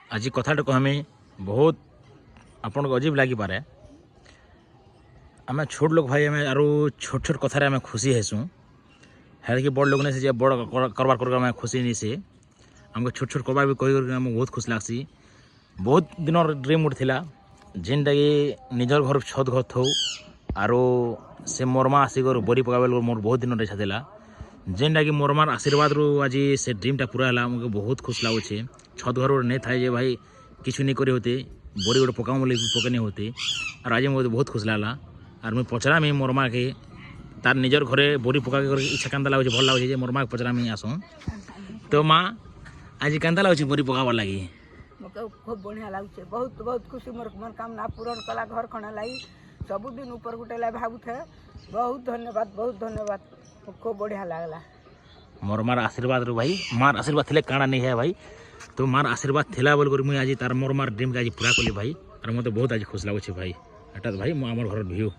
आज कथाटा कहमी बहुत आपन को अजीब लगी पारे। आम छोट लोग भाई आम आरो छोट छोट कथार आम खुशी हेसुँ है कि बड़ लोग नहीं से बड़ करबार कर आम खुशी नहीं से आमको छोट छोट करबार भी कही आम बहुत खुश लगसी। बहुत दिन ड्रीम उठा जेनटा कि निजर घर छत घर थो आरो से मोरमा आसिक बरी पकाबे मोर बहुत दिन इच्छा था जेनटा कि मोरमार आशीर्वाद रू आज से ड्रीमटा पूरा है मुझे बहुत खुश लगुचे। छत घर नहीं थाए जे भाई किसी नहीं करे होते बरी गोटे पकाऊ बोले पके नहीं होते और आज मुझे बहुत खुश लगला। और मुझे पचरामी मोरमा के तार निजर घरे बरी पका इच्छा केन्ता लगे भल लगे मोरमा के पचरामी आसू। तो माँ आज केन्ता लगे बरी पकाबार लगी खूब बढ़िया लगुचे बहुत बहुत खुशी मोर मनोकामना पूरण कला घर खणा लाई सबुदिन ऊपर गुटे लाई भावुथे बहुत धन्यवाद खूब बढ़िया लगला। मोर मार आशीर्वाद रो भाई मार आशीर्वाद थिले काଣା नहीं है भाई। तो मार आशीर्वाद थिला बोल कर मुझे आज तार मोर मार ड्रीम के आज पूरा कली भाई और मत बहुत आज खुश लगुचे भाई। एटा भाई आमर घर व्यू